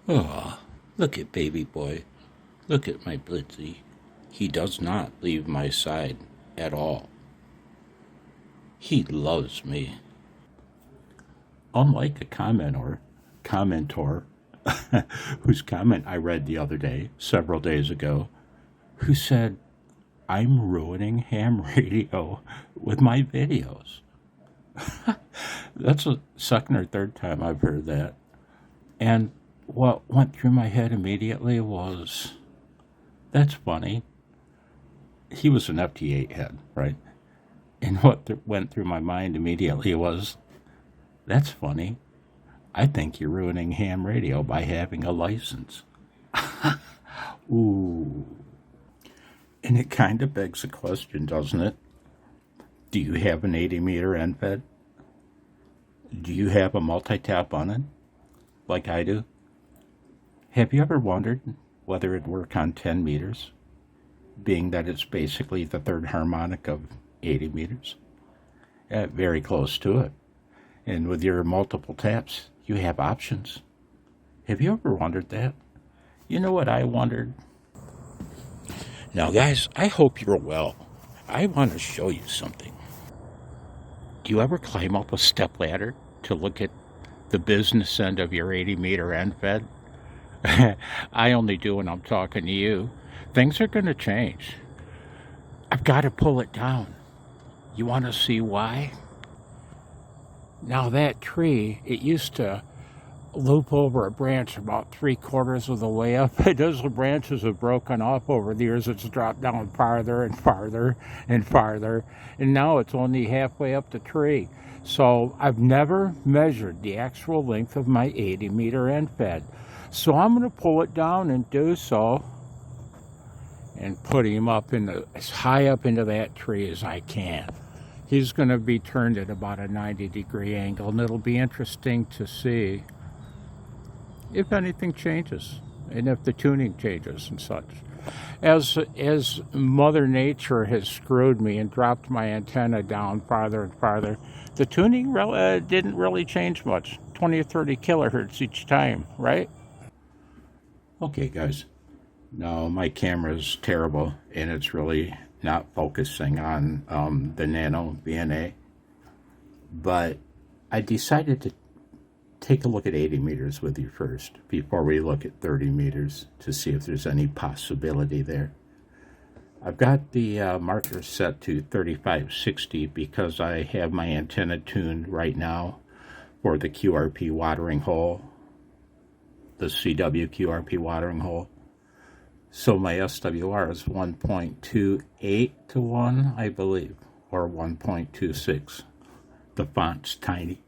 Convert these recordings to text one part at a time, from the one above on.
Oh, look at baby boy. Look at my Blitzy. He does not leave my side at all. He loves me. Unlike a commentor, whose comment I read the other day, several days ago, who said, I'm ruining ham radio with my videos. That's the second or third time I've heard that. And what went through my head immediately was, that's funny. He was an FT8 head, right? And what went through my mind immediately was, that's funny. I think you're ruining ham radio by having a license. Ooh. And it kind of begs the question, doesn't it? Do you have an 80 meter end fed? Do you have a multi-tap on it, like I do? Have you ever wondered whether it'd work on 10 meters, being that it's basically the third harmonic of 80 meters? Very close to it. And with your multiple taps, you have options. Have you ever wondered that? You know what I wondered? Now, guys, I hope you're well. I want to show you something. Do you ever climb up a step ladder to look at the business end of your 80 meter end fed? I only do when I'm talking to you. Things are going to change. I've got to pull it down. You want to see why? Now that tree, it used to loop over a branch about 3/4 of the way up. As the branches have broken off over the years, it's dropped down farther and farther and farther, and now it's only halfway up the tree. So I've never measured the actual length of my 80 meter end fed. So I'm going to pull it down and do so, and put him up as high up into that tree as I can. He's going to be turned at about a 90-degree angle, and it'll be interesting to see if anything changes and if the tuning changes and such. As Mother Nature has screwed me and dropped my antenna down farther and farther, the tuning didn't really change much, 20 or 30 kilohertz each time, right? Okay, guys. No, my camera's terrible, and it's really not focusing on the Nano VNA. But I decided to take a look at 80 meters with you first before we look at 30 meters to see if there's any possibility there. I've got the marker set to 3560 because I have my antenna tuned right now for the QRP watering hole, the CW QRP watering hole. So my SWR is 1.28 to 1, I believe, or 1.26. The font's tiny.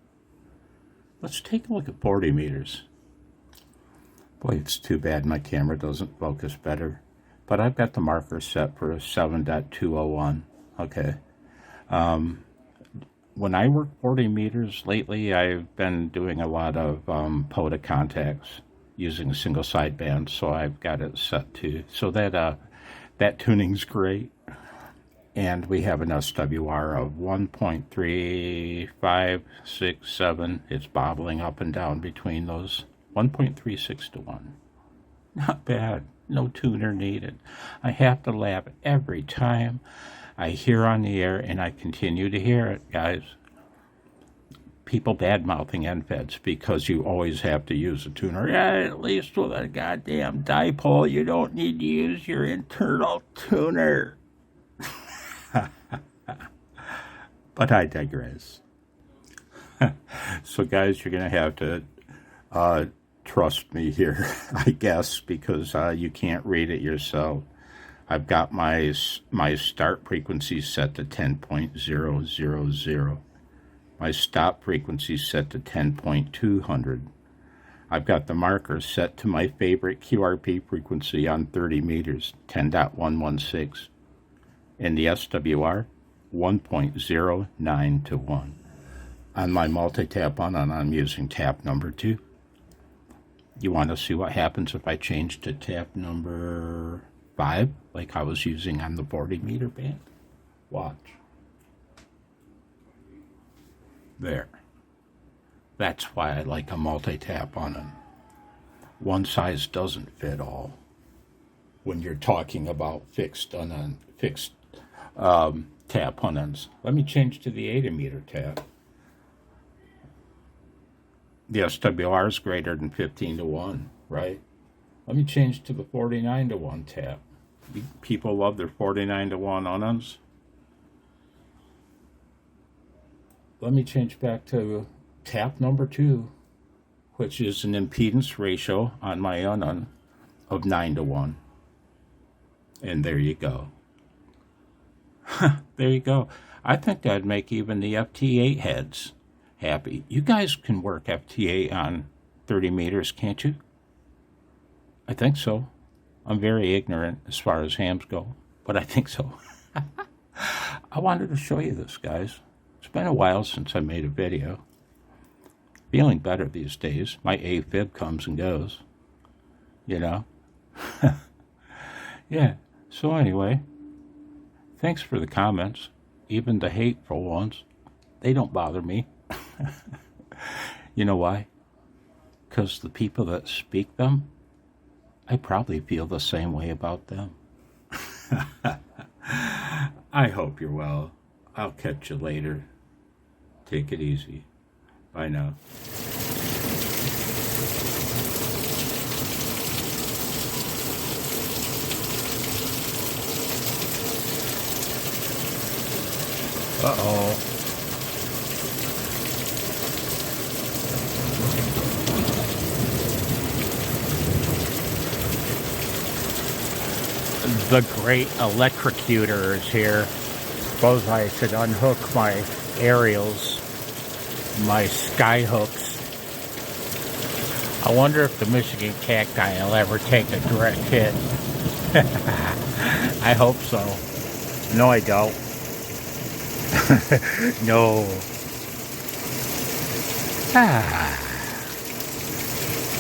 Let's take a look at 40 meters. Boy, it's too bad my camera doesn't focus better. But I've got the marker set for a 7.201. Okay. When I work 40 meters lately, I've been doing a lot of POTA contacts using a single sideband, so I've got it set to, so that tuning's great. And we have an SWR of 1.3567. It's bobbling up and down between those. 1.36 to 1. Not bad. No tuner needed. I have to laugh every time I hear on the air, and I continue to hear it, guys. People bad-mouthing NFEDs because you always have to use a tuner. Yeah, at least with a goddamn dipole, you don't need to use your internal tuner. But I digress. So guys, you're going to have to trust me here, I guess, because you can't read it yourself. I've got my start frequency set to 10.000. My stop frequency set to 10.200. I've got the marker set to my favorite QRP frequency on 30 meters, 10.116. And the SWR, 1.09 to 1. On my multi-tap on, I'm using tap number 2. You want to see what happens if I change to tap number 5, like I was using on the 40 meter band? Watch. There. That's why I like a multi-tap on them. one size doesn't fit all when you're talking about fixed tap UNUNs. Let me change to the 80 meter tap. The SWR is greater than 15 to 1, right? Let me change to the 49 to 1 tap. People love their 49 to 1 UNUNs. Let me change back to tap number 2, which is an impedance ratio on my UNUN of 9 to 1. And there you go. There you go. I think that'd make even the FT8 heads happy. You guys can work FT8 on 30 meters, can't you? I think so. I'm very ignorant as far as hams go, but I think so. I wanted to show you this, guys. It's been a while since I made a video. Feeling better these days. My AFib comes and goes, you know. Yeah, so anyway, thanks for the comments, even the hateful ones. They don't bother me. You know why? Because the people that speak them, I probably feel the same way about them. I hope you're well. I'll catch you later. Take it easy. Bye now. Uh-oh. The great electrocutor is here. Suppose I should unhook my aerials, my sky hooks. I wonder if the Michigan cacti will ever take a direct hit. I hope so. No, I don't. No.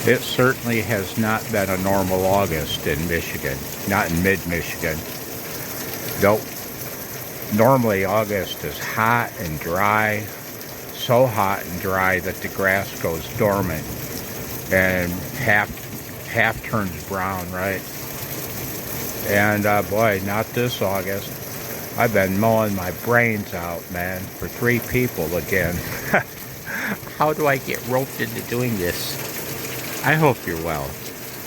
It certainly has not been a normal August in Michigan, not in mid-Michigan. Nope. Normally August is hot and dry, so hot and dry that the grass goes dormant and half turns brown, right? And boy, not this August. I've been mowing my brains out, man, for 3 people again. How do I get roped into doing this? I hope you're well.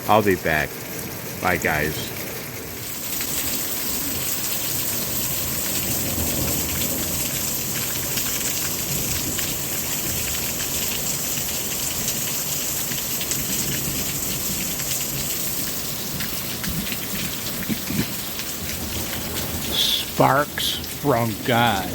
I'll be back. Bye, guys. Sparks from God.